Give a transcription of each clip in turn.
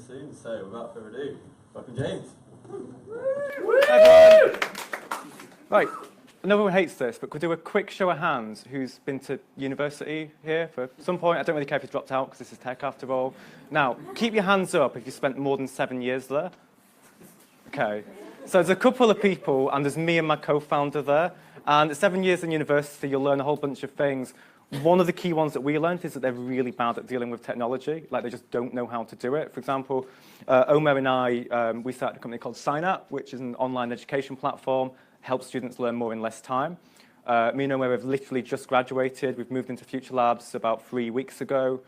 soon. So without further ado, welcome James. Hi everyone. Right, I know everyone hates this, but could we do a quick show of hands who's been to university here for some point? I don't really care if you dropped out because this is tech after all. Now, keep your hands up if you spent more than 7 years there. Okay, so there's a couple of people, and there's me and my co-founder there. And at 7 years in university, you'll learn a whole bunch of things. One of the key ones that we learned is that they're really bad at dealing with technology. Like, they just don't know how to do it. For example, Omair and I, we started a company called Synap, which is an online education platform, helps students learn more in less time. Me and Omair have literally just graduated. We've moved into Future Labs about 3 weeks ago.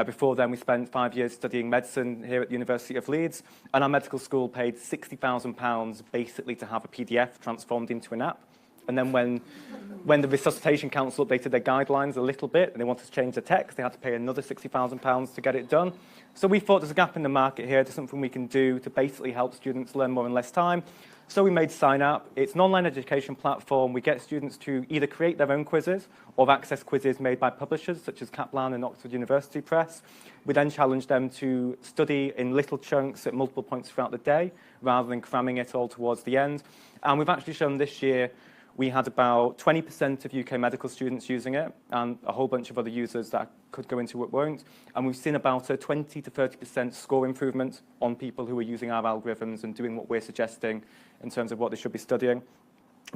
Before then, we spent 5 years studying medicine here at the University of Leeds, and our medical school paid £60,000 basically to have a PDF transformed into an app. And then when the Resuscitation Council updated their guidelines a little bit and they wanted to change the text, they had to pay another £60,000 to get it done. So we thought there's a gap in the market here. There's something we can do to basically help students learn more in less time. So we made Synap. It's an online education platform. We get students to either create their own quizzes or access quizzes made by publishers such as Kaplan and Oxford University Press. We then challenge them to study in little chunks at multiple points throughout the day rather than cramming it all towards the end. And we've actually shown this year we had about 20% of UK medical students using it and a whole bunch of other users that could go into it won't. And we've seen about a 20 to 30% score improvement on people who are using our algorithms and doing what we're suggesting in terms of what they should be studying.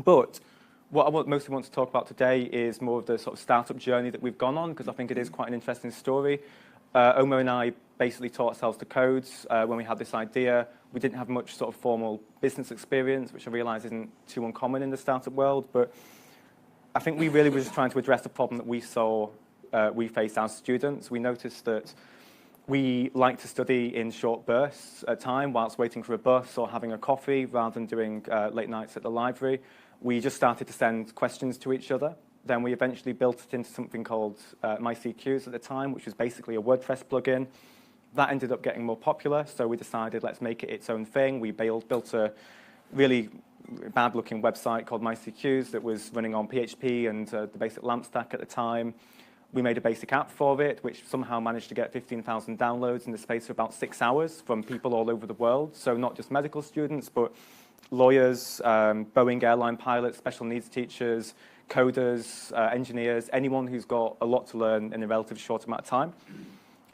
But what I mostly want to talk about today is more of the sort of startup journey that we've gone on, because I think it is quite an interesting story. Omair and I basically taught ourselves to code when we had this idea. We didn't have much sort of formal business experience, which I realise isn't too uncommon in the startup world. But I think we really were just trying to address a problem that we saw we faced as students. We noticed that we like to study in short bursts at time whilst waiting for a bus or having a coffee rather than doing late nights at the library. We just started to send questions to each other. Then we eventually built it into something called MyCQs at the time, which was basically a WordPress plugin. That ended up getting more popular, so we decided let's make it its own thing. We built a really bad-looking website called MyCQs that was running on PHP and the basic LAMP stack at the time. We made a basic app for it, which somehow managed to get 15,000 downloads in the space of about 6 hours from people all over the world. So not just medical students, but lawyers, Boeing airline pilots, special needs teachers, coders, engineers, anyone who's got a lot to learn in a relatively short amount of time.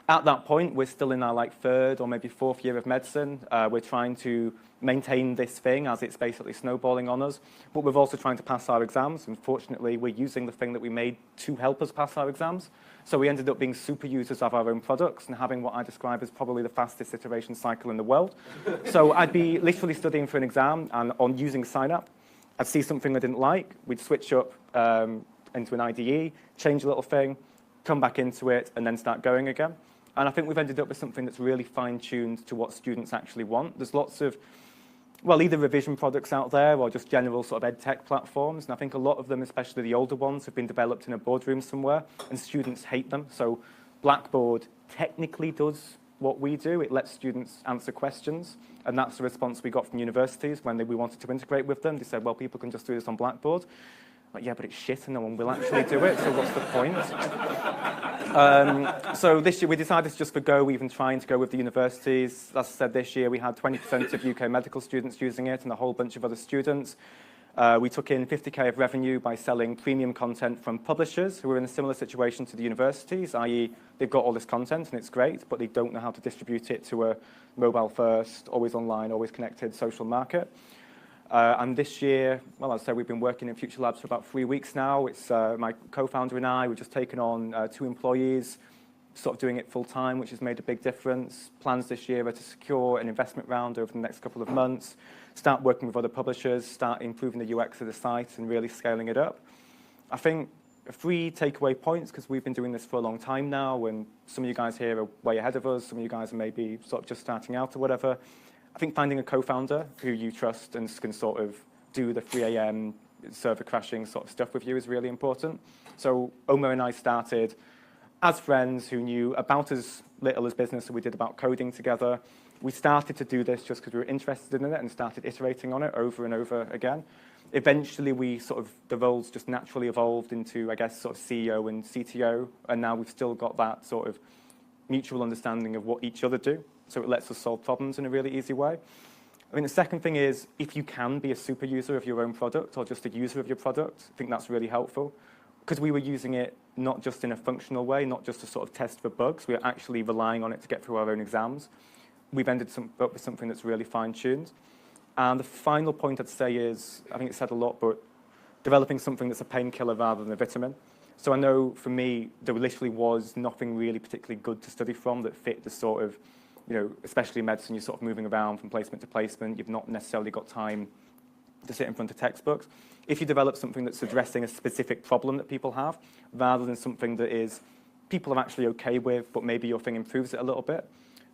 At that point, we're still in our third or maybe fourth year of medicine. We're trying to maintain this thing as it's basically snowballing on us, but we're also trying to pass our exams. Unfortunately, we're using the thing that we made to help us pass our exams. So we ended up being super users of our own products and having what I describe as probably the fastest iteration cycle in the world. So I'd be literally studying for an exam and on using Synap. I'd see something I didn't like. We'd switch up into an IDE, change a little thing, come back into it, and then start going again. And I think we've ended up with something that's really fine-tuned to what students actually want. There's lots of, well, either revision products out there or just general sort of ed tech platforms. And I think a lot of them, especially the older ones, have been developed in a boardroom somewhere, and students hate them. So Blackboard technically does what we do. It lets students answer questions, and that's the response we got from universities when we wanted to integrate with them. They said, well, people can just do this on Blackboard. Like, yeah, but it's shit and no one will actually do it, so what's the point? So this year we decided to just forgo even trying to go with the universities. As I said, this year we had 20% of UK medical students using it and a whole bunch of other students. We took in 50k of revenue by selling premium content from publishers who are in a similar situation to the universities, i.e. they've got all this content and it's great, but they don't know how to distribute it to a mobile-first, always online, always connected social market. And this year, well, as I said, we've been working in Future Labs for about 3 weeks now. It's my co-founder and I. We've just taken on 2 employees, sort of doing it full-time, which has made a big difference. Plans this year are to secure an investment round over the next couple of months, start working with other publishers, start improving the UX of the site and really scaling it up. I think 3 takeaway points, because we've been doing this for a long time now, and some of you guys here are way ahead of us, some of you guys are maybe sort of just starting out or whatever. I think finding a co-founder who you trust and can sort of do the 3 a.m. server crashing sort of stuff with you is really important. So Omair and I started as friends who knew about as little as business as we did about coding together. We started to do this just because we were interested in it and started iterating on it over and over again. Eventually, the roles just naturally evolved into, I guess, sort of CEO and CTO, and now we've still got that sort of mutual understanding of what each other do. so it lets us solve problems in a really easy way. I mean, the second thing is, if you can be a super user of your own product or just a user of your product, I think that's really helpful. Because we were using it not just in a functional way, not just to sort of test for bugs, we were actually relying on it to get through our own exams. We've ended up with something that's really fine-tuned. And the final point I'd say is, I think it's said a lot, but developing something that's a painkiller rather than a vitamin. So I know for me, there literally was nothing really particularly good to study from that fit the sort of, especially in medicine, you're sort of moving around from placement to placement. You've not necessarily got time to sit in front of textbooks. If you develop something that's addressing a specific problem that people have, rather than something that is people are actually okay with, but maybe your thing improves it a little bit,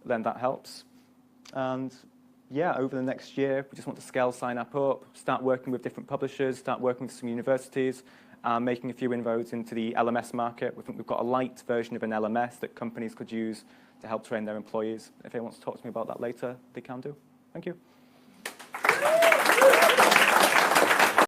then that helps. And yeah, over the next year, we just want to scale Synap up, start working with different publishers, start working with some universities, making a few inroads into the LMS market. We think we've got a light version of an LMS that companies could use to help train their employees. If anyone wants to talk to me about that later, they can do. Thank you.